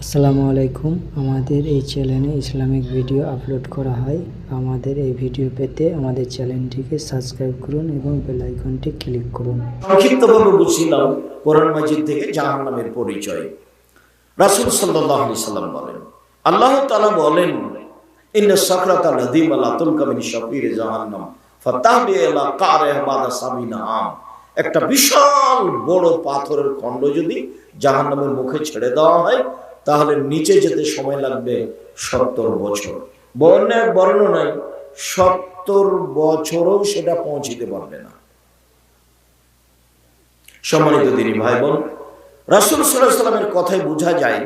আসসালামু আলাইকুম। আমাদের এই চ্যানেলে ইসলামিক ভিডিও আপলোড করা হয়। আমাদের এই ভিডিও পেতে আমাদের চ্যানেলটিকে সাবস্ক্রাইব করুন এবং বেল আইকনটি ক্লিক করুন। সংক্ষিপ্তভাবে বুঝছিলাম কোরআন মাজিদ থেকে জাহান্নামের পরিচয়। রাসূল সাল্লাল্লাহু আলাইহি সাল্লাম বলেন, আল্লাহ তাআলা বলেন, ইন্না সাকরাতা লাযিমা লা তুলকা মিন শাফির জাহান্নাম ফাতাহবি ইলা কারিহ বাদা সাবিনা আম। একটা বিশাল বড় পাথরের খণ্ড যদি জাহান্নামের মুখে ছেড়ে দেওয়া হয় তাহলে নিচে যেতে সময় লাগবে 70 বছর। বর্ণনায় 70 বছরও সেটা পৌঁছতে পারবে না। সম্মানিত দিনী ভাই বোন, রাসূল সাল্লাল্লাহু আলাইহি সাল্লামের কথায় বোঝা যায়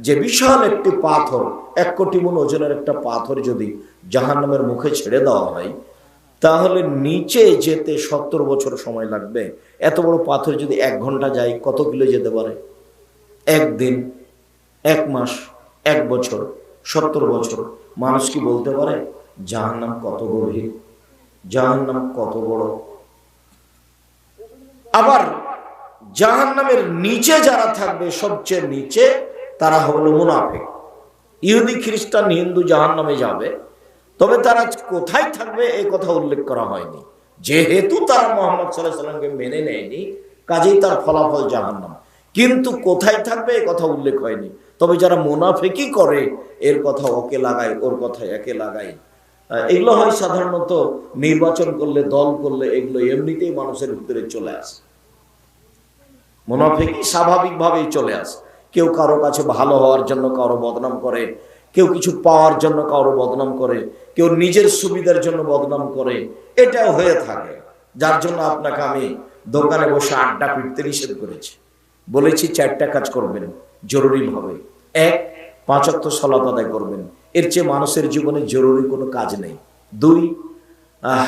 যে বিশাল একটি পাথর, 1 কোটি মণ ওজনের একটা পাথর যদি জাহান্নামের মুখে ছেড়ে দেওয়া হয় তাহলে নিচে যেতে 70 বছর সময় লাগবে। এত বড় পাথর যদি 1 ঘন্টা যায় কত কিলো যেতে পারে? 1 দিন, 1 মাস, 1 বছর, 70 বছর। মানুষ কি বলতে পারে জাহান্নাম কত গভীর, জাহান্নাম কত বড়? আবার জাহান্নামের নিচে যারা থাকবে, সবচেয়ে নিচে, তারা হলো মুনাফিক। ইহুদি, খ্রিস্টান, হিন্দু জাহান্নামে যাবে, তবে তারা কোথায় থাকবে এই কথা উল্লেখ করা হয়নি। যেহেতু তারা মুহাম্মদ সাল্লাল্লাহু আলাইহি সাল্লামকে মেনে নেয়নি, কাজেই তার ফলাফল জাহান্নাম। কিন্তু কোথায় থাকবে এই কথা উল্লেখ হয়নি। তবে যারা মুনাফিকি করে এর কথা ওকে লাগায়, ওর কথা একে লাগায়, এগুলো হয় সাধারণত নির্বাচন করলে, দল করলে, এগুলো এমনিতেই মানুষের ভিতরে চলে আসে। মুনাফিকি স্বাভাবিকভাবেই চলে আসে। কেউ কারো কাছে ভালো হওয়ার জন্য কারো বদনাম করে, কেউ কিছু পাওয়ার জন্য কারো বদনাম করে, কেউ নিজের সুবিধার জন্য বদনাম করে। এটাও হয়ে থাকে। যার জন্য আপনাকে আমি দোকানে বসে আড্ডা পিটতে নিষেধ করেছি। বলেছি 4টা কাজ করবেন জরুরিভাবে। 1, 5 ওয়াক্ত সালাত আদায় করবেন। এর চেয়ে মানুষের জীবনে জরুরি কোনো কাজ নেই। 2,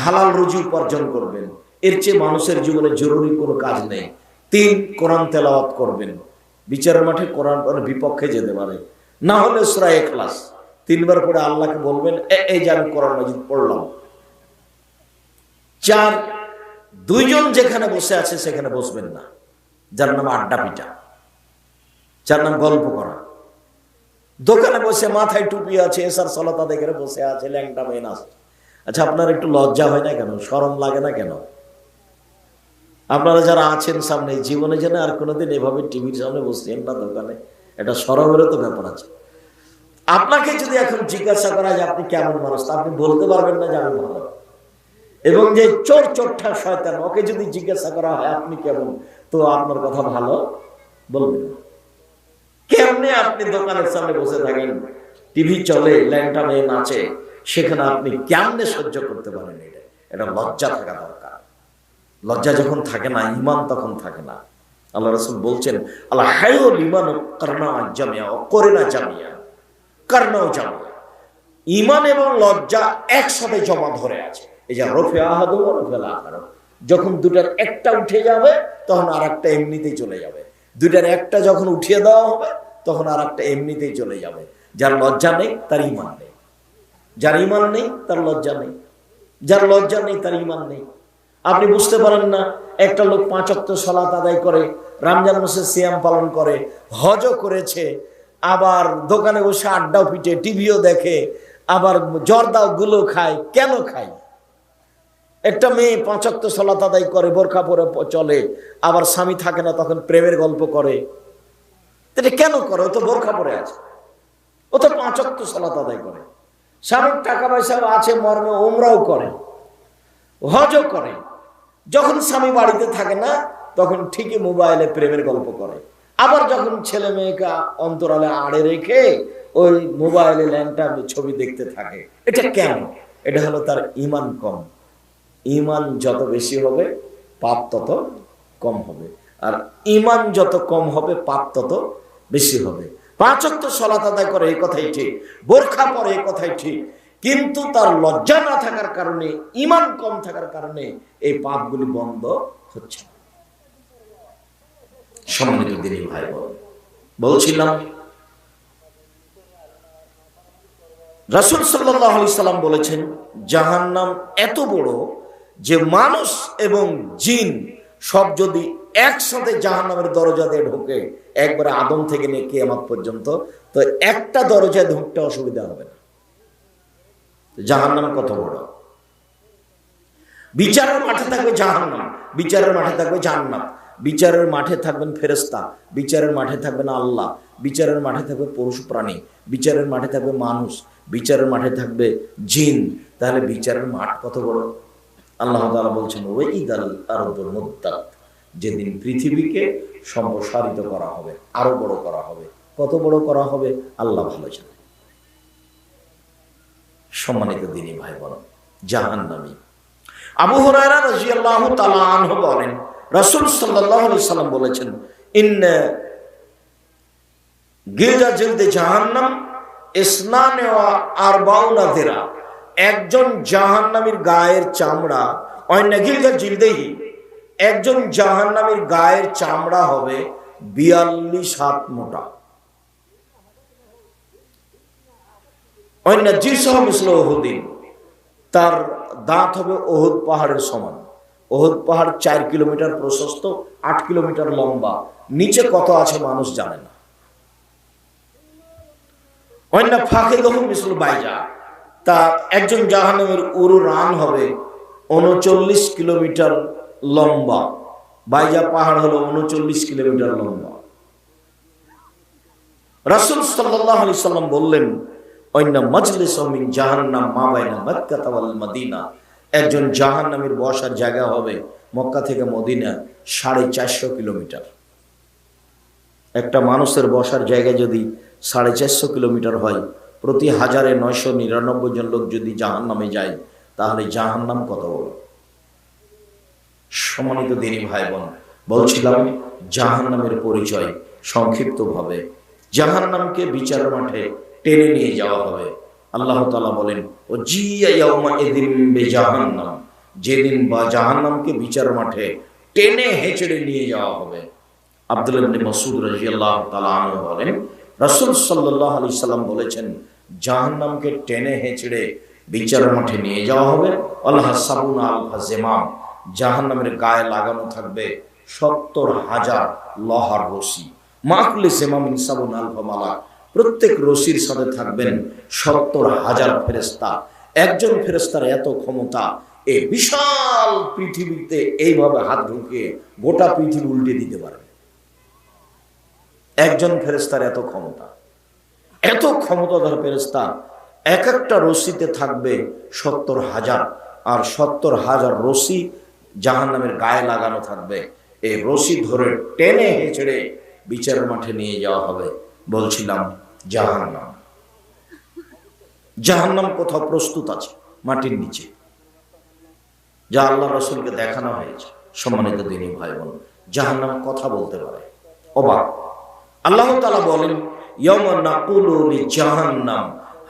হালাল রুজি উপার্জন করবেন। এর চেয়ে মানুষের জীবনে জরুরি কোনো কাজ নেই। 3, কোরআন তেলাওয়াত করবেন। বিচারের মাঠে কোরআন বিপক্ষে যেতে পারে, না হলে সূরা ইখলাস 3 বার করে আল্লাহকে বলবেন, এই যে আমি কোরআন মাজিদ পড়লাম। 4, 2 জন যেখানে বসে আছে সেখানে বসবেন না, যার নাম আড্ডা পিটা, যার নাম গল্প করা। দোকানে বসে মাথায় টুপি আছে, এসার সালাত আদায় করে বসে আছে, ল্যাংটা মেয়ে নাচছে। আচ্ছা, আপনার একটু লজ্জা হয় না কেন? শরম লাগে না কেন? আপনারা যারা আছেন সামনে, জীবনে যেন আর কোনোদিন এভাবে টিভির সামনে বসছেন না দোকানে, এটা শরমেরও তো ব্যাপার আছে। আপনাকে যদি এখন জিজ্ঞাসা করা যায় আপনি কেমন মানুষ, তা আপনি বলতে পারবেন না যে আমি ভালো। এবং যে চোর চোরঠা শয়তান, ওকে যদি জিজ্ঞাসা করা হয় আপনি কেমন, তো আপনার কথা ভালো বলবেন না। কেমনে আপনি দোকানের সামনে বসে থাকেন, টিভি চলে, ল্যাংটা মেয়ে নাচে, সেখানে আপনি কেমনে সহ্য করতে পারেন? এটা লজ্জা থাকা দরকার। লজ্জা যখন থাকে না, ঈমান তখন থাকে না। আল্লাহ রাসূল বলছেন, আল্লাহ হায়ুল ঈমান কারনা জামিয়া ও করিনা জামিয়া, কারনাও জামিয়া। ঈমান এবং লজ্জা একসাথে জমা ধরে আছে। এই যে রফি আহাদু ওয়া রফিল আখার, যখন দুটার একটা উঠে যাবে তখন আরেকটা এমনিতেই চলে যাবে। দুটার একটা যখন উঠিয়ে দেওয়া হবে তখন আরেকটা এমনিতেই চলে যাবে। যার লজ্জা নেই তার ঈমান নেই, যার ঈমান নেই তার লজ্জা নেই, যার লজ্জা নেই তার ঈমান নেই। আপনি বুঝতে পারেন না, একটা লোক 5 ওয়াক্ত সালাত আদায় করে, রমজান মাসে সিয়াম পালন করে, হজও করেছে, আবার দোকানে বসে আড্ডাও পিটে, টিভিও দেখে, আবার জর্দাও গুলো খায়। কেন খায়? একটা মেয়ে 5 ওয়াক্ত সালাত আদায় করে, বোরকা পরে চলে, আবার স্বামী থাকে না তখন প্রেমের গল্প করে। এটা কেন করে? ও তো বোরকা পরে আছে, ও তো 5 ওয়াক্ত সালাত আদায় করে, স্বামীর টাকা পয়সা আছে মর্মে উমরাও করে, হজও করে। যখন স্বামী বাড়িতে থাকে না তখন ঠিকই মোবাইলে প্রেমের গল্প করে। আবার যখন ছেলে মেয়েকে অন্তরালে আড়ে রেখে ওই মোবাইলে ল্যাংটা ছবি দেখতে থাকে। এটা কেন? এটা হলো তার ঈমান কম। ঈমান যত বেশি হবে পাপ তত কম হবে, আর ঈমান যত কম হবে পাপ তত বেশি হবে। 5 ওয়াক্ত সালাত আদায় করে এই কথাই ঠিক, বোরখা পরে এই কথাই ঠিক, কিন্তু তার লজ্জা না থাকার কারণে, ঈমান কম থাকার কারণে এই পাপগুলি বন্ধ হচ্ছে। সম্মানিত দিনী ভাই বোন, বলছিলাম রাসূল সাল্লাল্লাহু আলাইহি সাল্লাম বলেছেন জাহান্নাম এত বড় যে মানুষ এবং জিন সব যদি একসাথে জাহান্নামের দরজা দিয়ে ঢোকে, একবারে আদম থেকে নিয়ে কিয়ামত পর্যন্ত, তো একটা দরজায় ঢুকতে অসুবিধা হবে না। জাহান্নাম কত বড়! বিচারের মাঠে থাকবে জাহান্নাম, বিচারের মাঠে থাকবে জান্নাত, বিচারের মাঠে থাকবেন ফেরেশতা, বিচারের মাঠে থাকবেন আল্লাহ, বিচারের মাঠে থাকবে পশু প্রাণী, বিচারের মাঠে থাকবে মানুষ, বিচারের মাঠে থাকবে জিন। তাহলে বিচারের মাঠ কত বড়! আল্লাহ তাআলা বলছেন ওয়াইদাল আরদুল মুদ্দাত, যেদিন পৃথিবীকে সম্প্রসারিত করা হবে, আরো বড় করা হবে। কত বড় করা হবে আল্লাহ ভালো জানেন। সম্মানিত দিনী ভাই বোন, জাহান্নামী আবু হুরায়রা রাদিয়াল্লাহু তাআলা আনহু বলেন, রাসূল সাল্লাল্লাহু আলাইহি সাল্লাম বলেছেন, ইন্না গিলজা জিলদে জাহান্নাম ইসনানে ওয়া আরবাউনা যিরা, একজন জাহান্নামীর গায়ের চামড়া, অন্য গিলজা জিলদেহি, একজন জাহান্নামীর গায়ের চামড়া হবে 42 হাত মোটা। অন্য জিসহ মিসল উহুদিন, তার দাঁত হবে উহুদ পাহাড়ের সমান। উহুদ পাহাড় 4 কিলোমিটার প্রশস্ত, 8 কিলোমিটার লম্বা, নিচে কত আছে মানুষ জানে না। অন্য ফাকিদহু মিসল বাইজা, তা একজন জাহান্নামের উরু রান হবে 39 কিলোমিটার লম্বা। বাইজা পাহাড় হলো 39 কিলোমিটার লম্বা। রাসূল সাল্লাল্লাহু আলাইহি সাল্লাম বললেন, অন্য মাজলিসু মিন জাহান্নাম মা বাইনা মক্কা ওয়াল মদিনা, একজন জাহান্নামীর বসার জায়গা হবে মক্কা থেকে মদিনা 450 কিলোমিটার। একটা মানুষের বসার জায়গা যদি 450 কিলোমিটার হয়, প্রতি 1999 জন লোক যদি জাহান্নামে যায়, তাহলে জাহান্নাম কত বড়! সম্মানিত দিনী ভাই বোন, বলছিলাম জাহান্নামের পরিচয় সংক্ষিপ্তভাবে। জাহান্নামকে বিচার মাঠে টেনে নিয়ে যাওয়া হবে। আল্লাহ তাআলা বলেন, ও জিয়া ইয়াউমা ইযিম বিজাহান্নাম, যেদিন বা জাহান্নামকে বিচার মাঠে টেনে হেঁচড়ে নিয়ে যাওয়া হবে। আব্দুল্লাহ ইবনে মাসউদ রাদিয়াল্লাহু তাআলা আনহু বলেন, রাসূল সাল্লাল্লাহু আলাইহি সাল্লাম বলেছেন, জাহান্নামকে টেনে হেঁচড়ে বিচার মাঠে নিয়ে যাওয়া হবে। আল্লাহ সাবুনা আল ফাজিমাম, জাহান্নামের গায়ে লাগানো থাকবে 70,000 লোহার রশি। মাকুলি সিমামিন সাবুন আলফা মালাক, প্রত্যেক রশির সাথে থাকবেন 70,000 ফেরেশতা। একজন ফেরেশতার এত ক্ষমতা, এই বিশাল পৃথিবীতে এইভাবে হাত ঢুকিয়ে গোটা পৃথিবী উল্টে দিতে পারে। একজন ফেরেশতার এত ক্ষমতা, এত ক্ষমতাধর ফেরেশতা। এক একটা রশিতে থাকবে 70,000, আর 70,000 রশি জাহান্নামের গায়ে লাগানো থাকবে। এই রশি ধরে টেনে হেঁচড়ে বিচারের মাঠে নিয়ে যাওয়া হবে। বলছিলাম জাহান্নাম, জাহান্নাম কোথাও প্রস্তুত আছে মাটির নিচে, যা আল্লাহ রাসূলকে দেখানো হয়েছে। সম্মানিত দিনী ভাই বোন, জাহান্নাম কথা বলতে পারে, অবাক। আল্লাহ তাআলা বলেন, ইয়াউমা নাকুলু লিজাহান্নাম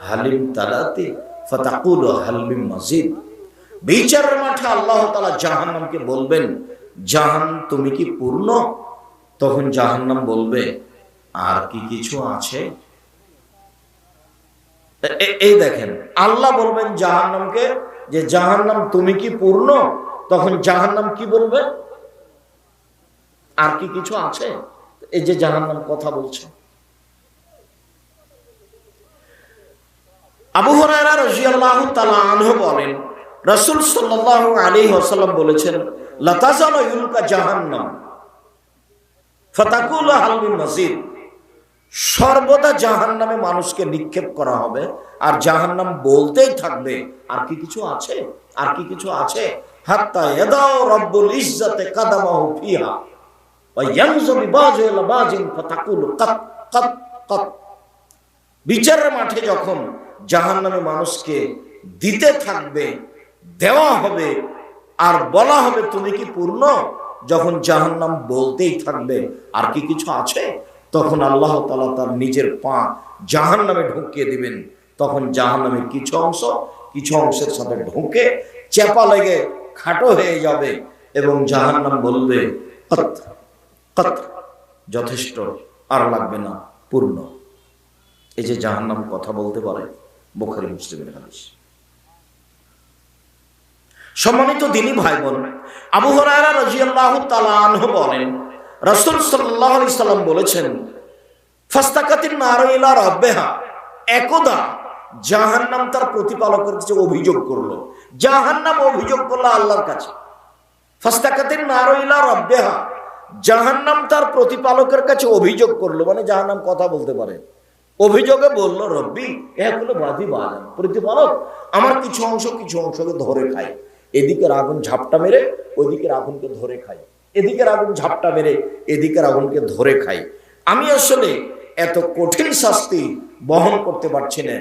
হালিম তালাতি ফাতাকুলু হাল মিন মাজিদ। বিচারের মাঠে আল্লাহ তাআলা জাহান্নামকে বলবেন, জাহান তুমি কি পূর্ণ? তখন জাহান্নাম বলবে, আর কি কিছু আছে? এই দেখেন, আল্লাহ বলবেন জাহান্নামকে যে, জাহান্নাম তুমি কি পূর্ণ? তখন জাহান্নাম কি বলবে? আর কি কিছু আছে? এই যে জাহান্নাম কথা বলছে। আবু হুরায়রা রাদিয়াল্লাহু তাআলা আনহু বলেন, রাসূল সাল্লাল্লাহু আলাইহি ওয়াসাল্লাম বলেছেন, লা তাযালু ইউলকা জাহান্নাম ফাতাকুলু হাল মিন মাজিদ, সর্বদা জাহান্নামে মানুষকে নিক্ষেপ করা হবে, আর জাহান্নাম বলতেই থাকবে, আর কি কিছু আছে? আর কি কিছু আছে? হাত্তা ইয়াদাউ রাব্বুল ইজ্জাতি কাদামাহু ফিহা ওয়া ইয়ানজু বিবাযি ইলা বাযিন ফাতাকুলু কাত কাত কাত। বিচারের মাঠে যখন জাহান্নামে মানুষকে দিতে থাকবে, দেওয়া হবে, আর বলা হবে তুমি কি পূর্ণ? যখন জাহান্নাম বলতেই থাকবে আর কি কিছু আছে, তখন আল্লাহ তাআলা তার নিজের পা জাহান্নামে ঢুকিয়ে দিবেন। তখন জাহান্নামের কিছু অংশের সাথে ঢুকে চেপা লেগে খাটো হয়ে যাবে, এবং জাহান্নাম বলবে, কত কত, যথেষ্ট, আর লাগবে না, পূর্ণ। এই যে জাহান্নাম কথা বলতে পারে, বুখারী মুসলিমের হাদিস। সম্মানিত দিনী ভাই বোন, আবু হুরায়রা রাদিয়াল্লাহু তাআলা আনহু বলেন, রাসূল সাল্লাল্লাহু আলাইহি সাল্লাম বলেছেন, ফাস্তাকাতিন নারু ইলা রাব্বিহা, একদা জাহান্নাম তার প্রতিপালকের কাছে অভিযোগ করলো। জাহান্নাম অভিযোগ করলো আল্লাহর কাছে। ফাস্তাকাতিন নারু ইলা রাব্বিহা, জাহান্নাম তার প্রতিপালকের কাছে অভিযোগ করলো, মানে জাহান্নাম কথা বলতে পারে। অভিযোগে বলল, রব্বি এগুলো বাদি বাজান, প্রতিপালক আমার কিছু অংশকে ধরে খায়, এদিকের আগুন ঝাপটা মেরে ওইদিকের আগুনকে ধরে খায়, এদিকের আগুন ঝাপটা মেরে এদিকের আগুনকে ধরে খায়। আমি আসলে এত কঠিন শাস্তি বহন করতে পারছি না,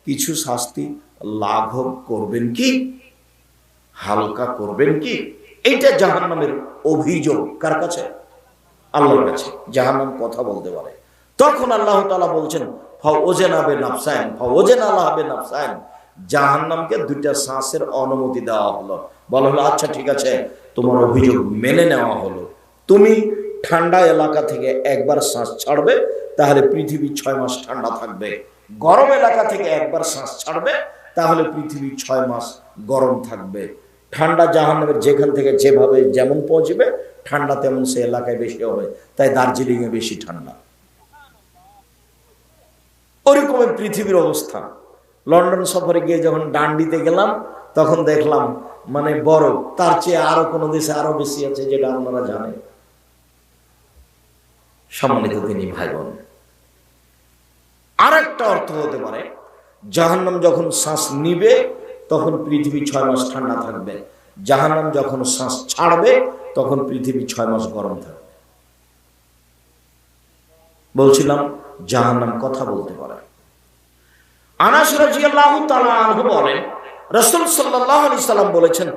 কিছু শাস্তি লাঘব করবেন কি, হালকা করবেন কি? এইটা জাহান্নামের অভিযোগ। কার কাছে? আল্লাহর কাছে। জাহান্নাম কথা বলতে পারে। তখন আল্লাহ তাআলা বলছেন, ফাওজানা বিনাফসাইন, ফাওজানা আল্লাহ বিনাফসাইন, জাহান্নামকে দুইটা শ্বাসের অনুমতি দেওয়া হলো। বলা হলো, আচ্ছা ঠিক আছে, তোমার অভিযোগ মেনে নেওয়া হলো। তুমি ঠান্ডা এলাকা থেকে একবার শ্বাস ছাড়বে, তাহলে পৃথিবী 6 মাস ঠান্ডা থাকবে। গরম এলাকা থেকে একবার শ্বাস ছাড়বে, তাহলে পৃথিবী 6 মাস গরম থাকবে। ঠান্ডা জাহান্নামের যেখান থেকে যেভাবে যেমন পৌঁছবে, ঠান্ডা তেমন সে এলাকায় বেশি হবে। তাই দার্জিলিং এ বেশি ঠান্ডা। ওরকমের পৃথিবীর অবস্থা। লন্ডন সফরে গিয়ে যখন ডান্ডিতে গেলাম, তখন দেখলাম মানে বরফ তার চেয়ে আরো কোনো দেশে আরো বেশি আছে, যেটা আপনারা জানেন। সম্মানিত তিনি ভাই বোন, আর একটা অর্থ হতে পারে, জাহান্নাম যখন শ্বাস নিবে তখন পৃথিবী 6 মাস ঠান্ডা থাকবে। জাহান্নাম যখন শ্বাস ছাড়বে তখন পৃথিবী 6 মাস গরম থাকবে। বলছিলাম জাহান্নাম কথা বলতে পারে। আনাস রাদিয়াল্লাহু তাআলা আনহু বলেন, রাসূল সাল্লাল্লাহু আলাইহি সাল্লাম বলেছেন,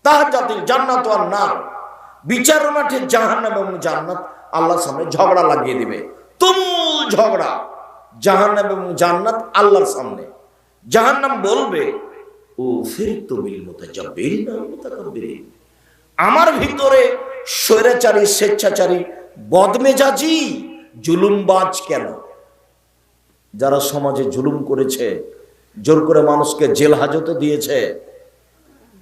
তাহাজ্জাতিল জান্নাত ওয়ান নার, বিচার মাঠে জাহান্নাম এবং জান্নাত আল্লাহর সামনে ঝগড়া লাগিয়ে দিবে। তুমুল ঝগড়া, জাহান্নাম এবং জান্নাত আল্লাহর সামনে। জাহান্নাম বলবে, ও ফিরতু বিল মুতাজাব্বিরিন ওয়াল মুতাকাব্বিরিন, আমার ভিতরে স্বৈরাচারী, স্বেচ্ছাচারী, বদমেজাজি, জুলুমবাজ কেন? যারা সমাজে জুলুম করেছে, জোর করে মানুষকে জেল হাজতে দিয়েছে,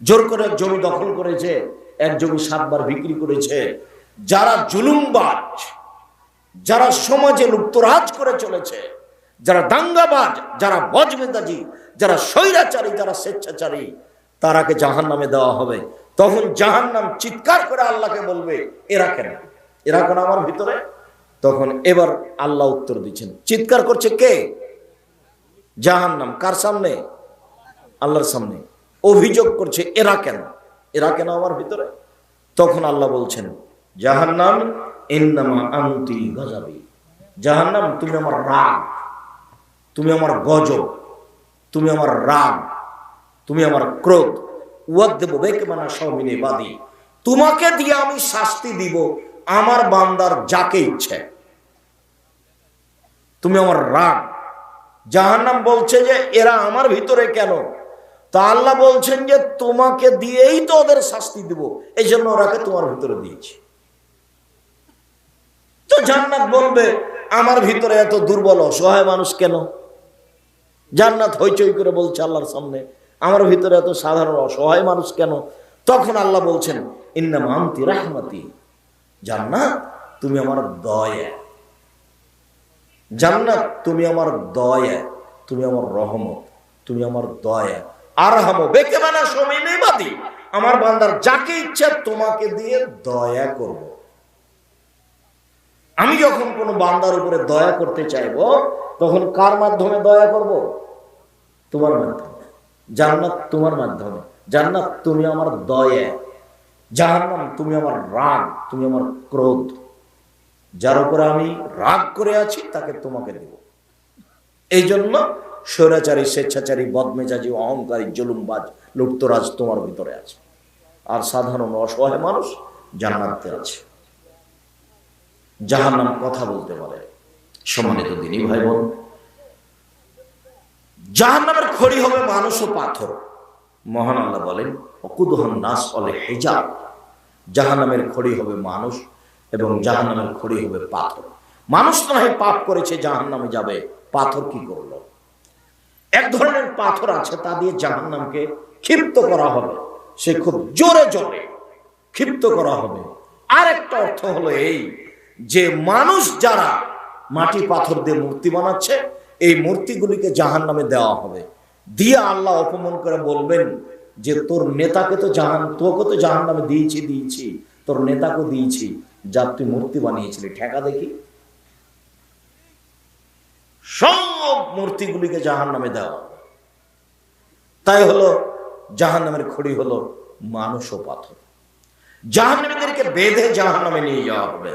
জোর করে জমি দখল করেছে, এক জমি 7 বার বিক্রি করেছে, যারা জুলুমবাজ, যারা সমাজে লুপ্তরাজ করে চলেছে, যারা দাঙ্গাবাজ, যারা বদমেজাজি, যারা স্বৈরাচারী, যারা স্বেচ্ছাচারী, তারাকে জাহান্নামে দেওয়া হবে। তখন জাহান্নাম চিৎকার করে আল্লাহকে বলবে, এরা কেন, এরা কেন আমার ভিতরে? তখন এবার আল্লাহ উত্তর দিচ্ছেন। চিৎকার করছে কে? জাহান্নাম। কার সামনে? আল্লাহর সামনে। অভিযোগ করছে, এরা কেন, এরা কেন আমার ভিতরে? তখন আল্লাহ বলছেন, জাহান্নাম ইন্নামা আনতি গজাবি, জাহান্নাম তুমি আমার রাগ, তুমি আমার গজব, তুমি আমার রাগ, তুমি আমার ক্রোধ। ওয়াদদেব বেকমানা শাওমিনে বাদি, তোমাকে দিয়ে আমি শাস্তি দিব আমার বান্দার যাকে ইচ্ছে। তুমি আমার রাগ। জাহান্নাম বলছে যে এরা আমার ভিতরে কেন? তা আল্লাহ বলছেন যে তোমাকে দিয়েই তো ওদের শাস্তি দিব, এই জন্য ওরাকে তোমার ভিতরে দিয়েছি। তো জান্নাত বলবে, আমার ভিতরে এত দুর্বল অসহায় মানুষ কেন? জান্নাত হইচই করে বলছে আল্লাহর সামনে, আমার ভিতরে এত সাধারণ অসহায় মানুষ কেন? তখন আল্লাহ বলছেন, ইন্নামা আনতি রাহমাতি, জান্নাত তুমি আমার দয়া, জান্নাত তুমি আমার দয়া, তুমি আমার রহমত, তুমি আমার দয়া। আরহামু বেকেমানা শাওমিনে বাদি, আমার বান্দার যাকে ইচ্ছা তোমাকে দিয়ে দয়া করব। আমি যখন কোনো বান্দার উপরে দয়া করতে চাইবো, তখন কার মাধ্যমে দয়া করব? তোমার মাধ্যমে। জান্নাত তোমার মাধ্যমে। জান্নাত তুমি আমার দয়া, জাহান্নাম তুমি আমার রাগ, তুমি আমার ক্রোধ। যার উপরে আমি রাগ করে আছি তাকে তোমাকে দেব। এই জন্য স্বৈরাচারী, স্বেচ্ছাচারী, বদমেজাজি, অহংকারী, জুলুমবাজ, লুপ্তরাজ তোমার ভিতরে আছে, আর সাধারণ অসহায় মানুষ জান্নাতে আছে। জাহান্নাম কথা বলতে পারে। সম্মানিত দিনী ভাই বোন, জাহান্নামের খড়ি হবে মানুষ ও পাথর। মহান আল্লাহ বলেন, ওয়াকুদুহান নাস ওয়াল হিজাব, জাহান্নামের খড়ি হবে মানুষ এবং জাহান্নামের খড়ি হবে পাথর। মানুষ না হয় পাপ করেছে, জাহান্নামে যাবে, পাথর কি করলো? এক ধরনের পাথর আছে, তা দিয়ে জাহান্নামকে ক্ষিপ্ত করা হবে। সে খুব জোরে জোরে ক্ষিপ্ত করা হবে। আর একটা অর্থ হলো এই যে মানুষ যারা মাটি পাথর দিয়ে মূর্তি বানাচ্ছে, এই মূর্তিগুলিকে জাহান্নামে দেওয়া হবে। দিয়ে আল্লাহ অপমান করে বলবেন যে তোর নেতাকে তো তোকে তো জাহান্নামে দিয়েছি, তোর নেতাকে দিয়েছি, যা তুই মূর্তি বানিয়েছিলি, ঠেকা দেখি। সব মূর্তিগুলিকে জাহান্নামে দেওয়া হবে। তাই হলো জাহান্নামের খড়ি হলো মানুষ ও পাথর। জাহান্নামীদেরকে বেঁধে জাহান্নামে নিয়ে যাওয়া হবে।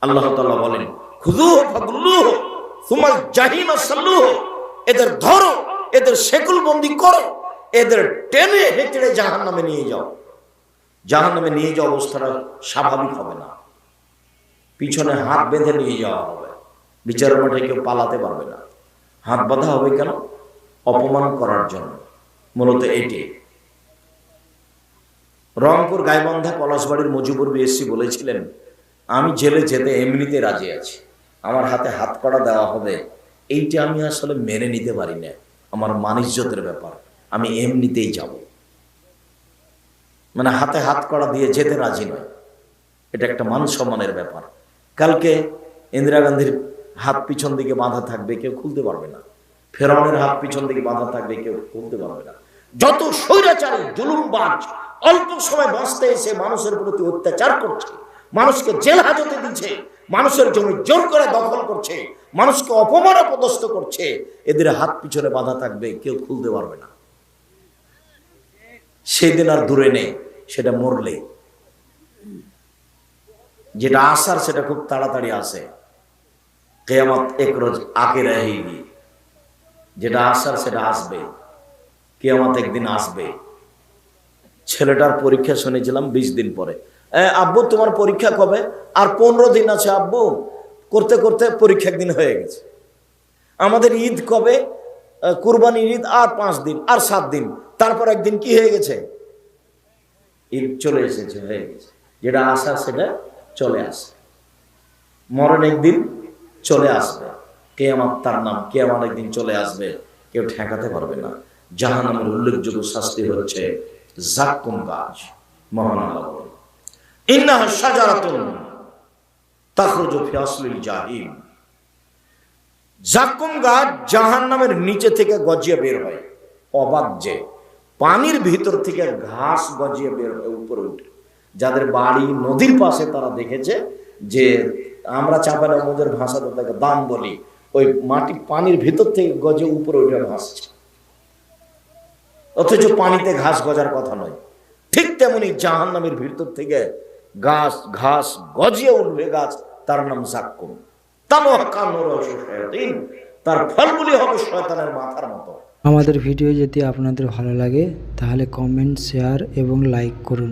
আল্লাহ তাআলা বলেন, খুযুহু ফাগুল্লুহু সুম্মা জাহিমা সাল্লুহু, এদের ধরো, এদের শেকলবন্দি করো, এদের টেনে হেঁচড়ে জাহান্নামে নিয়ে যাও। জাহান্নামে নিয়ে যাওয়া অবস্থাটা স্বাভাবিক হবে না, পিছনে হাত বেঁধে নিয়ে যাওয়া হবে। বিচারের মাঠে কেউ পালাতে পারবে না। হাত বাঁধা হবে কেন? অপমান করার জন্য। মূলত এটি রংপুর গাইবান্ধা পলাশবাড়ির মজিবুর বিএসসি বলেছিলেন, আমি জেলে যেতে এমনিতে রাজি আছি, আমার হাতে হাত কড়া দেওয়া হবে, এইটা আমি আসলে মেনে নিতে পারি না, আমার মান-ইজ্জতের ব্যাপার, আমি এমনিতেই যাব। মানে হাতে হাত কড়া দিয়ে যেতে রাজি নয়, এটা একটা মান সম্মানের ব্যাপার। কালকে ইন্দিরা গান্ধীর হাত পিছন দিকে বাঁধা থাকবে, কেউ খুলতে পারবে না। ফেরাউনের হাত পিছন দিকে বাঁধা থাকবে, কেউ খুলতে পারবে না। যত স্বৈরাচারী জুলুমবাজ অল্প সময় বাঁচতে এসে মানুষের প্রতি অত্যাচার করছে, মানুষকে জেল হাজতে দিচ্ছে, মানুষের জমি জোর করে দখল করছে, মানুষকে অপমান অপদস্থ করছে, এদের হাত পিছনে বাঁধা থাকবে, কেউ খুলতে পারবে না। সেদিন আর দূরে নেই, সেটা মরলে। যেটা আসার সেটা খুব তাড়াতাড়ি আসে। কিয়ামত এক রোজ আকে রহেগি, যেটা আসার সেটা আসবে। কিয়ামত একদিন আসবে। ছেলেটার পরীক্ষা শুনেছিলাম 20 দিন পরে। আব্বু তোমার পরীক্ষা কবে? আর 15 দিন আছে আব্বু। করতে করতে পরীক্ষা একদিন হয়ে গেছে। আমাদের ঈদ কবে? কুরবানির ঈদ আর 5 দিন, আর 7 দিন, তারপর একদিন কি হয়ে গেছে? ঈদ চলে এসেছে, হয়ে গেছে। যেটা আসার সেটা চলে আসে। মরণ একদিন চলে আসবে, কিয়ামত তার নাম, কিয়ামত একদিন চলে আসবে, কেউ ঠেকাতে পারবে না। জাহান্নামের উল্লেখযোগ্য শাস্তি হচ্ছে জাক্কুম গাছ। মহান আল্লাহ বলেন, ইন্নাহা শাজারাতুন তাখরুজু ফি আসলিল জাহিম। জাক্কুম গাছ জাহান্নামের নিচে থেকে গজিয়ে বের হয়। অবাক যে পানির ভিতর থেকে ঘাস গজিয়ে বের হয় উপরে উঠে। যাদের বাড়ি নদীর পাশে তারা দেখেছে যে আমরা চাঁপাইনবাবগঞ্জের ভাষাতে তাকে দাম বলি, ওই মাটি পানির ভিতর থেকে গজে উপরে উঠে ভাসছে, অথচ পানিতে ঘাস গজার কথা নয়। ঠিক তেমনি জাহান্নামের ভিতর থেকে ঘাস গজিয়ে উঠবে গাছ, তার নাম জাক্কুম। তার ফলগুলি হবে শয়তানের মাথার মতো। আমাদের ভিডিও যদি আপনাদের ভালো লাগে তাহলে কমেন্ট, শেয়ার এবং লাইক করুন।